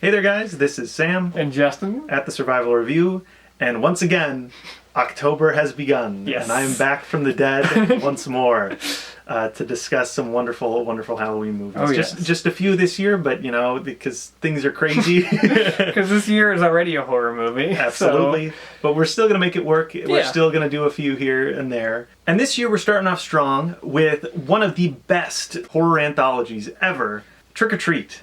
Hey there guys, this is Sam And Justin. at the Survival Review, and once again, October has begun, Yes. and I'm back from the dead once more to discuss some wonderful, wonderful Halloween movies. Oh, yes. Just a few this year, but you know, because things are crazy. Because this year is already a horror movie. Absolutely. So. But we're still going to make it work. We're Yeah. still going to do a few here and there. And this year we're starting off strong with one of the best horror anthologies ever, Trick or Treat.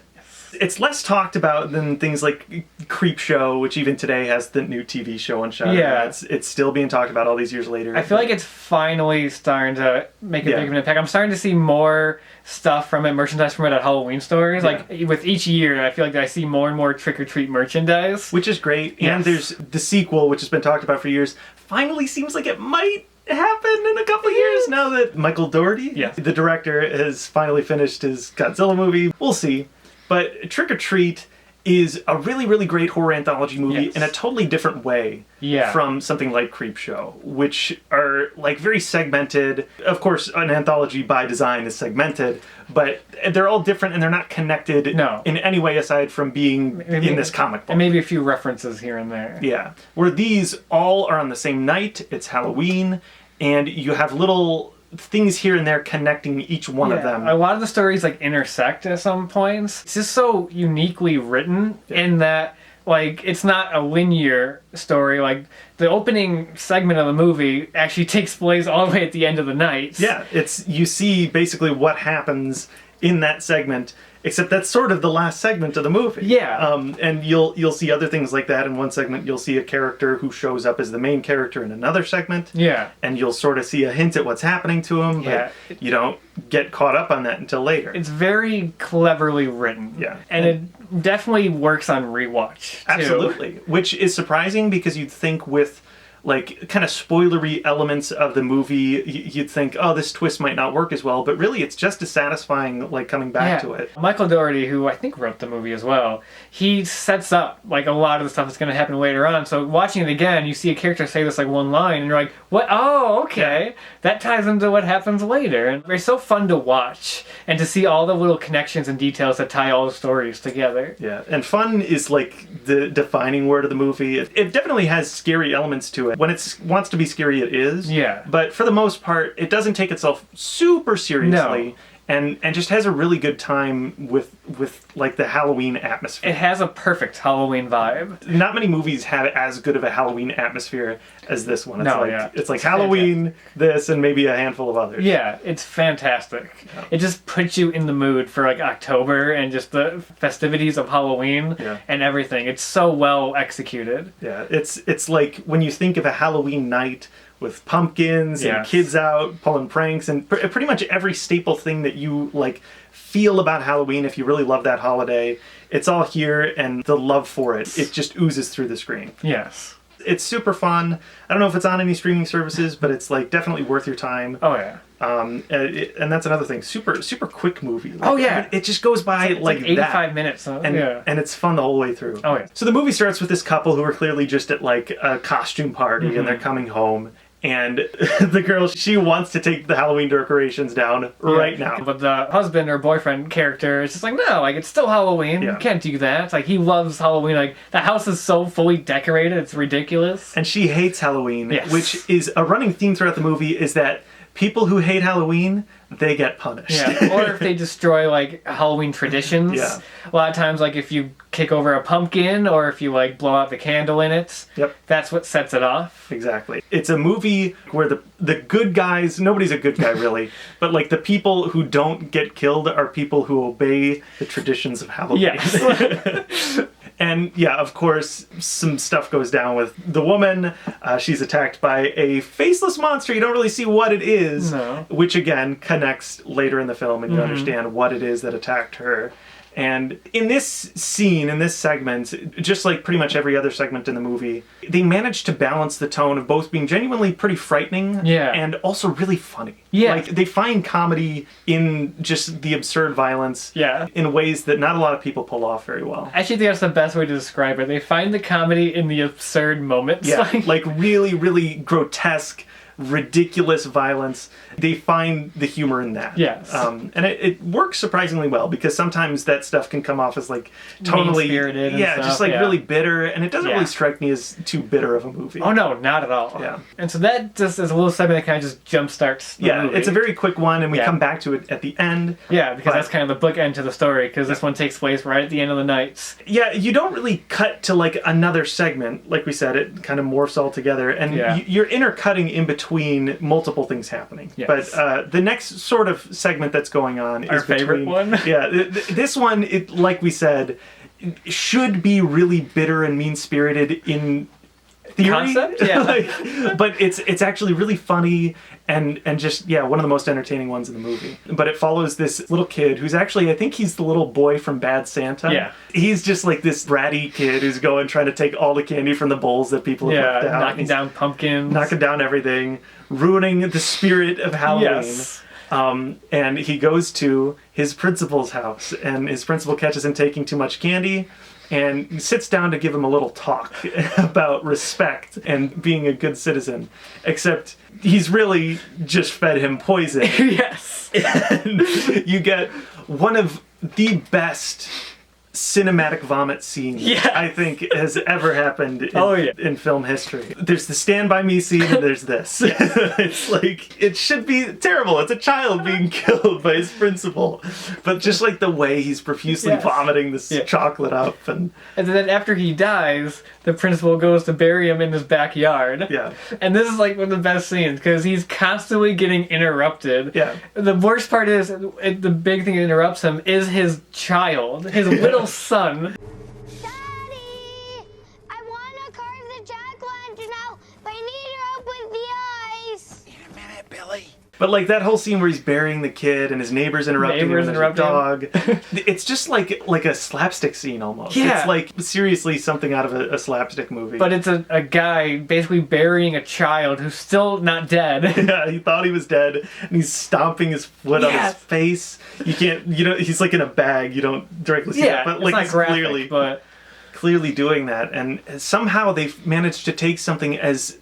It's less talked about than things like Creep Show, which even today has the new TV show on Shudder. Yeah. It's still being talked about all these years later. I feel like it's finally starting to make a big of an impact. I'm starting to see more stuff from it, merchandise from it at Halloween stores. Yeah. Like, with each year, I feel like I see more and more Trick or Treat merchandise. Which is great. Yes. And there's the sequel, which has been talked about for years. Finally seems like it might happen in a couple years now that Michael Dougherty, the director, has finally finished his Godzilla movie. We'll see. But Trick or Treat is a really, really great horror anthology movie in a totally different way from something like Creep Show, which are like very segmented. Of course, an anthology by design is segmented, but they're all different and they're not connected in any way aside from being in this comic book. And maybe a few references here and there. Yeah. Where these all are on the same night, it's Halloween, and you have little things here and there connecting each one of them. A lot of the stories like intersect at some points. It's just so uniquely written in that, like, it's not a linear story. Like, the opening segment of the movie actually takes place all the way at the end of the night. Yeah, you see basically what happens in that segment, except that's sort of the last segment of the movie. Yeah. And you'll see other things like that in one segment. You'll see a character who shows up as the main character in another segment. Yeah. And you'll sort of see a hint at what's happening to him, but you don't get caught up on that until later. It's very cleverly written. Yeah. And it definitely works on rewatch, too. Absolutely. Which is surprising because you'd think with like kind of spoilery elements of the movie, you'd think, oh, this twist might not work as well, but really it's just as satisfying like coming back to it. Michael Dougherty, who I think wrote the movie as well, he sets up like a lot of the stuff that's going to happen later on. So watching it again, you see a character say this like one line and you're like, what? Oh, okay. That ties into what happens later. And it's so fun to watch and to see all the little connections and details that tie all the stories together. Yeah, and fun is like the defining word of the movie. It definitely has scary elements to it. When it wants to be scary, it is. Yeah. But for the most part, it doesn't take itself super seriously. No. And just has a really good time with like the Halloween atmosphere. It has a perfect Halloween vibe. Not many movies have as good of a Halloween atmosphere as this one. It's like Halloween, this, and maybe a handful of others. Yeah, it's fantastic. Oh. It just puts you in the mood for like October and just the festivities of Halloween and everything. It's so well executed. Yeah, it's like when you think of a Halloween night with pumpkins and kids out pulling pranks and pretty much every staple thing that you like feel about Halloween if you really love that holiday, it's all here, and the love for it just oozes through the screen. Yes. It's super fun. I don't know if it's on any streaming services, but it's like definitely worth your time. Oh yeah. And that's another thing. Super quick movie. Like, oh yeah. It just goes by it's like 85 that. minutes. And it's fun the whole way through. Oh yeah. So the movie starts with this couple who are clearly just at like a costume party and they're coming home. And the girl, she wants to take the Halloween decorations down right now. But the husband or boyfriend character is just like, no, like, it's still Halloween. You can't do that. It's like, he loves Halloween. Like, the house is so fully decorated, it's ridiculous. And she hates Halloween, which is a running theme throughout the movie, is that people who hate Halloween, they get punished. Yeah, or if they destroy, like, Halloween traditions. Yeah. A lot of times, like, if you kick over a pumpkin or if you, like, blow out the candle in it, that's what sets it off. Exactly. It's a movie where the good guys, nobody's a good guy really, but, like, the people who don't get killed are people who obey the traditions of Halloween. Yes. And yeah, of course, some stuff goes down with the woman. She's attacked by a faceless monster. You don't really see what it is, which again connects later in the film, and you understand what it is that attacked her. And in this scene, in this segment, just like pretty much every other segment in the movie, they managed to balance the tone of both being genuinely pretty frightening and also really funny. Yeah. Like, they find comedy in just the absurd violence in ways that not a lot of people pull off very well. I actually think that's the best way to describe it. They find the comedy in the absurd moments. Yeah, like really, really grotesque, ridiculous violence, they find the humor in that. Yes. And it works surprisingly well, because sometimes that stuff can come off as like totally mean-spirited and stuff, just like really bitter, and it doesn't really strike me as too bitter of a movie. Oh no, not at all. Yeah. And so that just is a little segment that kind of just jumpstarts the movie. It's a very quick one, and we come back to it at the end. Yeah, because that's kind of the bookend to the story, because this one takes place right at the end of the night. Yeah, you don't really cut to like another segment. Like we said, it kind of morphs all together, and you're intercutting in between multiple things happening. Yes. But the next sort of segment that's going on Our is favorite one? Yeah, this one, like we said, should be really bitter and mean-spirited in theory. Concept? Yeah. But it's actually really funny and just, one of the most entertaining ones in the movie. But it follows this little kid who's actually, I think he's the little boy from Bad Santa. Yeah. He's just like this bratty kid who's going, trying to take all the candy from the bowls that people have left out. Knocking down pumpkins. Knocking down everything, ruining the spirit of Halloween. Yes. And he goes to his principal's house, and his principal catches him taking too much candy, and sits down to give him a little talk about respect and being a good citizen. Except he's really just fed him poison. Yes. And you get one of the best cinematic vomit scene I think has ever happened in film history. There's the Stand By Me scene, and there's this. It's like, it should be terrible. It's a child being killed by his principal. But just like the way he's profusely vomiting this chocolate up. And then after he dies, the principal goes to bury him in his backyard. Yeah. And this is like one of the best scenes, because he's constantly getting interrupted. Yeah. The worst part is, the big thing that interrupts him is his child, his little son. Daddy! I want to carve the jack-o'-lantern out, but I need help with the eyes. In a minute, Billy. But like that whole scene where he's burying the kid and his neighbor's interrupting him, and there's a dog. It's just like a slapstick scene almost. Yeah. It's like seriously something out of a slapstick movie. But it's a guy basically burying a child who's still not dead. Yeah, he thought he was dead, and he's stomping his foot on his face. You can't, he's like in a bag. You don't directly see that, but like it's he's not graphic, clearly doing that, and somehow they've managed to take something as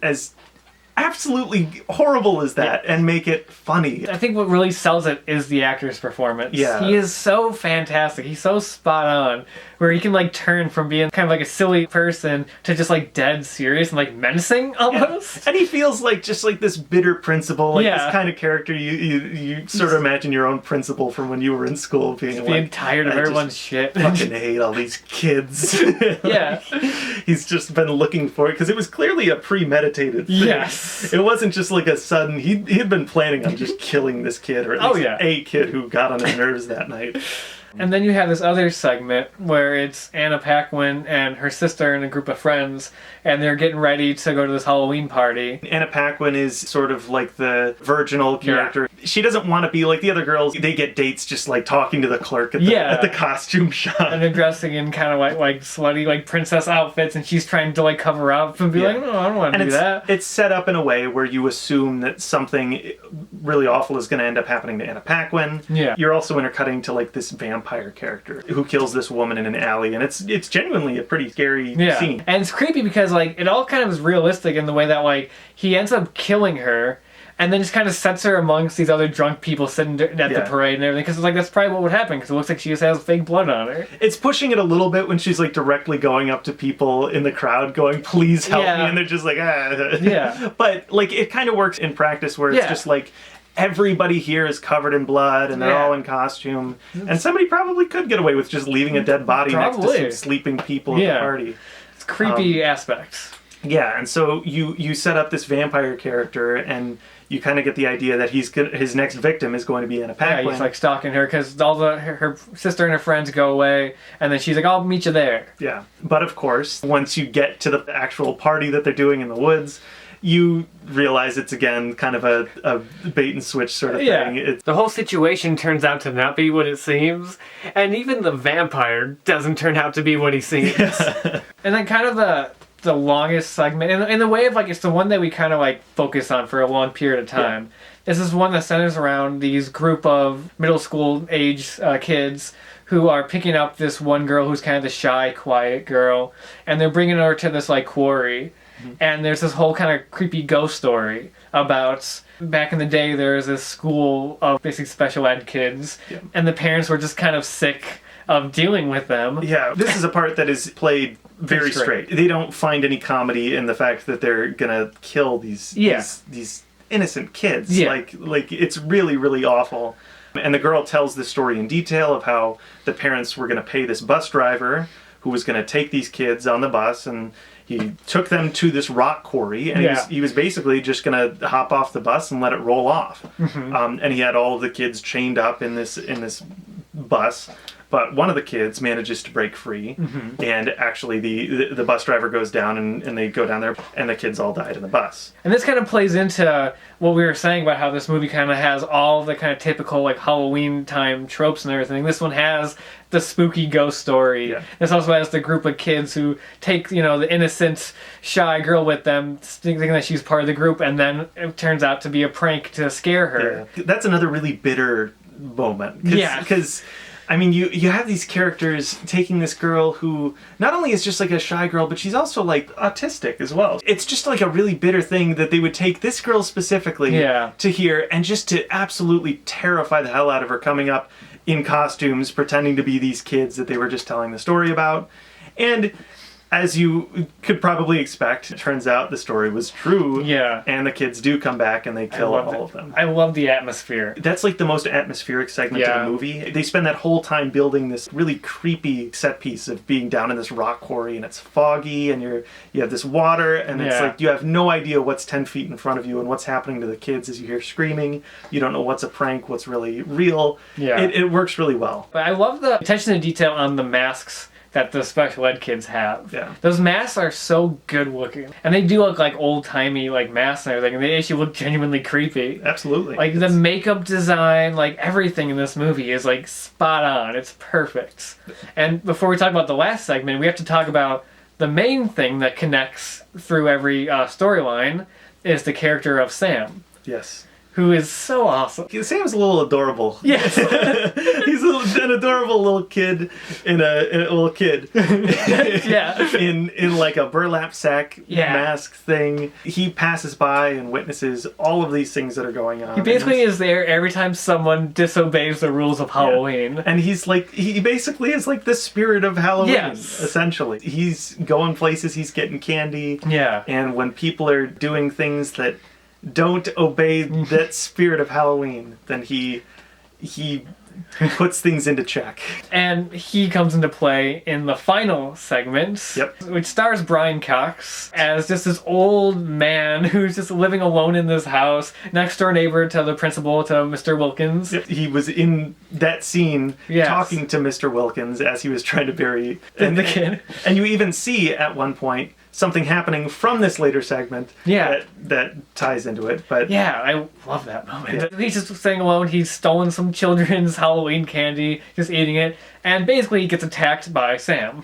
absolutely horrible as that and make it funny. I think what really sells it is the actor's performance. Yeah. He is so fantastic. He's so spot on, where he can like turn from being kind of like a silly person to just like dead serious and like menacing almost. Yeah. And he feels like just like this bitter principal, like this kind of character you sort of imagine your own principal from when you were in school being like tired of everyone's shit. Fucking hate all these kids. Yeah. He's just been looking for it because it was clearly a premeditated thing. Yes. It wasn't just like a sudden, he had been planning on just killing this kid, or at least a kid who got on his nerves that night. And then you have this other segment where it's Anna Paquin and her sister and a group of friends, and they're getting ready to go to this Halloween party. Anna Paquin is sort of like the virginal character. Yeah. She doesn't want to be like the other girls. They get dates just like talking to the clerk at the costume shop. And they're dressing in kind of like slutty like princess outfits, and she's trying to like cover up and be like, no, I don't want to do that. It's set up in a way where you assume that something really awful is going to end up happening to Anna Paquin. Yeah. You're also intercutting to like this vampire character who kills this woman in an alley, and it's genuinely a pretty scary scene. And it's creepy because like it all kind of is realistic in the way that like he ends up killing her and then just kind of sets her amongst these other drunk people sitting at the parade and everything, because it's like that's probably what would happen, because it looks like she just has fake blood on her. It's pushing it a little bit when she's like directly going up to people in the crowd going, please help me, and they're just like, ah. Yeah. But like it kind of works in practice where it's just like everybody here is covered in blood and they're all in costume, and somebody probably could get away with just leaving a dead body next to some sleeping people at the party. It's creepy aspects. Yeah, and so you set up this vampire character, and you kind of get the idea that his next victim is going to be Anna Paquin. Yeah, he's like stalking her because all her sister and her friends go away, and then she's like, I'll meet you there. Yeah, but of course, once you get to the actual party that they're doing in the woods, you realize it's again kind of a bait and switch sort of thing. The whole situation turns out to not be what it seems, and even the vampire doesn't turn out to be what he seems. And then kind of the longest segment, in the way of like it's the one that we kind of like focus on for a long period of time. This is one that centers around these group of middle school age kids who are picking up this one girl who's kind of the shy, quiet girl, and they're bringing her to this like quarry. And there's this whole kind of creepy ghost story about back in the day there was this school of basically special ed kids, and the parents were just kind of sick of dealing with them. Yeah, this is a part that is played very straight. They don't find any comedy in the fact that they're gonna kill these innocent kids. Like it's really, really awful. And the girl tells this story in detail of how the parents were gonna pay this bus driver who was gonna take these kids on the bus, and he took them to this rock quarry, and he was basically just gonna hop off the bus and let it roll off. And he had all of the kids chained up in this bus. But one of the kids manages to break free, and actually the bus driver goes down, and they go down there, and the kids all died in the bus. And this kind of plays into what we were saying about how this movie kind of has all the kind of typical like Halloween time tropes and everything. This one has the spooky ghost story. This also has the group of kids who take, the innocent, shy girl with them, thinking that she's part of the group, and then it turns out to be a prank to scare her. Yeah. That's another really bitter moment. Because I mean, you have these characters taking this girl who not only is just like a shy girl, but she's also like autistic as well. It's just like a really bitter thing that they would take this girl specifically to here and just to absolutely terrify the hell out of her, coming up in costumes, pretending to be these kids that they were just telling the story about. And as you could probably expect, it turns out the story was true. And the kids do come back and they kill all of them. I love the atmosphere. That's like the most atmospheric segment of the movie. They spend that whole time building this really creepy set piece of being down in this rock quarry, and it's foggy, and you have this water, and it's like you have no idea what's 10 feet in front of you and what's happening to the kids as you hear screaming. You don't know what's a prank, what's really real. It works really well. But I love the attention to detail on the masks that the special ed kids have. Those masks are so good looking. And they do look like old-timey like masks and everything, and they actually look genuinely creepy. Absolutely. Like the makeup design, like everything in this movie is like spot on. It's perfect. And before we talk about the last segment, we have to talk about the main thing that connects through every storyline is the character of Sam. Yes. Who is so awesome. Sam's a little adorable. Yes. He's an adorable little kid in a in like a burlap sack mask thing. He passes by and witnesses all of these things that are going on. He basically is there every time someone disobeys the rules of Halloween. And he basically is like the spirit of Halloween, essentially. He's going places, he's getting candy. And when people are doing things that don't obey that spirit of Halloween, then he puts things into check. And he comes into play in the final segment, which stars Brian Cox as just this old man who's just living alone in this house, next door neighbor to the principal, to Mr. Wilkins. He was in that scene talking to Mr. Wilkins as he was trying to bury the kid. And you even see at one point something happening from this later segment that ties into it. But I love that moment. He's just sitting alone, he's stolen some children's Halloween candy, just eating it, and basically he gets attacked by Sam.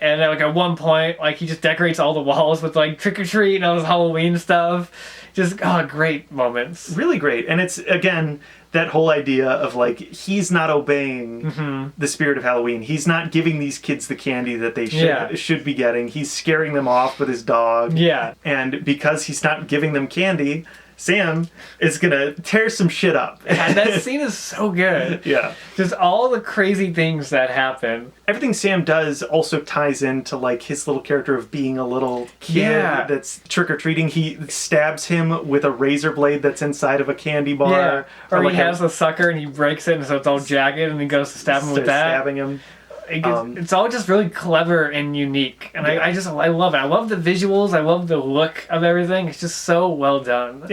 And like at one point, like he just decorates all the walls with like trick or treat and all this Halloween stuff. Just great moments. Really great. And it's again that whole idea of like he's not obeying the spirit of Halloween. He's not giving these kids the candy that they should be getting. He's scaring them off with his dog. And because he's not giving them candy, Sam is gonna tear some shit up. And that scene is so good. Just all the crazy things that happen. Everything Sam does also ties into like his little character of being a little kid that's trick-or-treating. He stabs him with a razor blade that's inside of a candy bar. Or like he has a sucker and he breaks it and so it's all jagged and he goes to stab him with that. Stabbing him. It's all just really clever and unique, and I love it. I love the visuals. I love the look of everything. It's just so well done.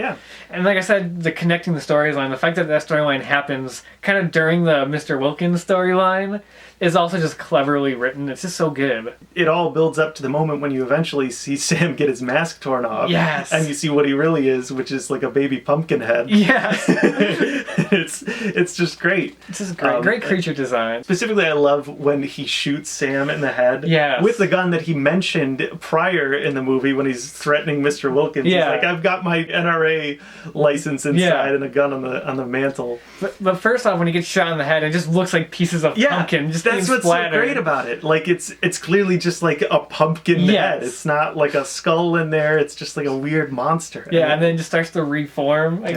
And like I said, the connecting the storyline, the fact that storyline happens kind of during the Mr. Wilkins storyline is also just cleverly written. It's just so good. It all builds up to the moment when you eventually see Sam get his mask torn off. And you see what he really is, which is like a baby pumpkin head. It's just great. It's just great. Great creature design. Specifically, I love when he shoots Sam in the head Yes. with the gun that he mentioned prior in the movie when he's threatening Mr. Wilkins. Yeah. He's like, I've got my NRA license inside and a gun on the mantle. But first off, when he gets shot in the head, it just looks like pieces of pumpkin. Just that's being what's splattered. so great about it. Like it's clearly just like a pumpkin head. It's not like a skull in there. It's just like a weird monster. Yeah, and then it just starts to reform. Like,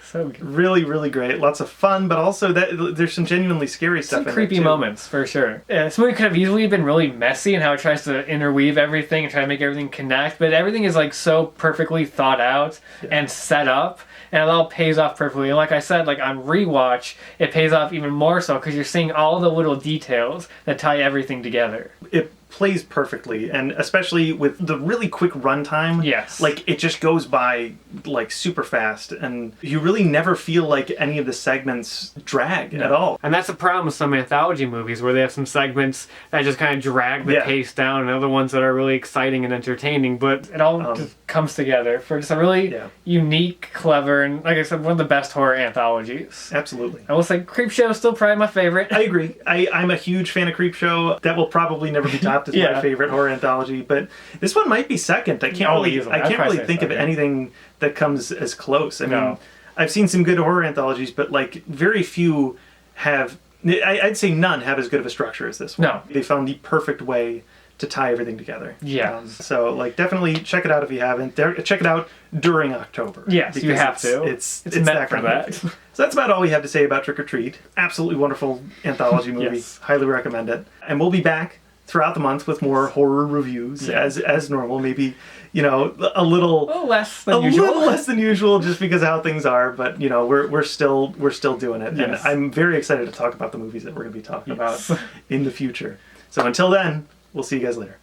so good. Really, really great. Lots of fun, but also there's some genuinely scary stuff. Some in creepy there too. moments for sure. Yeah, this movie could have easily been really messy in how it tries to interweave everything and try to make everything connect, but everything is like so perfectly thought out and set up. And it all pays off perfectly. And like I said, like on rewatch, it pays off even more so because you're seeing all the little details that tie everything together. It plays perfectly, and especially with the really quick runtime. Yes. Like it just goes by like super fast, and you really never feel like any of the segments drag at all. And that's the problem with some anthology movies where they have some segments that just kind of drag the pace down and other ones that are really exciting and entertaining, but it all just comes together for just a really unique, clever, and like I said, one of the best horror anthologies. Absolutely. I will say Creepshow is still probably my favorite. I agree. I'm a huge fan of Creepshow. That will probably never be topped as my favorite horror anthology, but this one might be second. I can't really think of anything that comes as close. I mean, I've seen some good horror anthologies, but like very few have. I'd say none have as good of a structure as this one. No. They found the perfect way to tie everything together. Yeah. So like definitely check it out if you haven't. Check it out during October. Yes, you have to. It's meant that for kind of that. movie. So that's about all we have to say about Trick or Treat. Absolutely wonderful anthology movie. Yes. Highly recommend it. And we'll be back throughout the month with more horror reviews as normal. Maybe, a little less than usual. A little less than usual just because of how things are, but we're still doing it. Yes. And I'm very excited to talk about the movies that we're going to be talking about in the future. So until then, we'll see you guys later.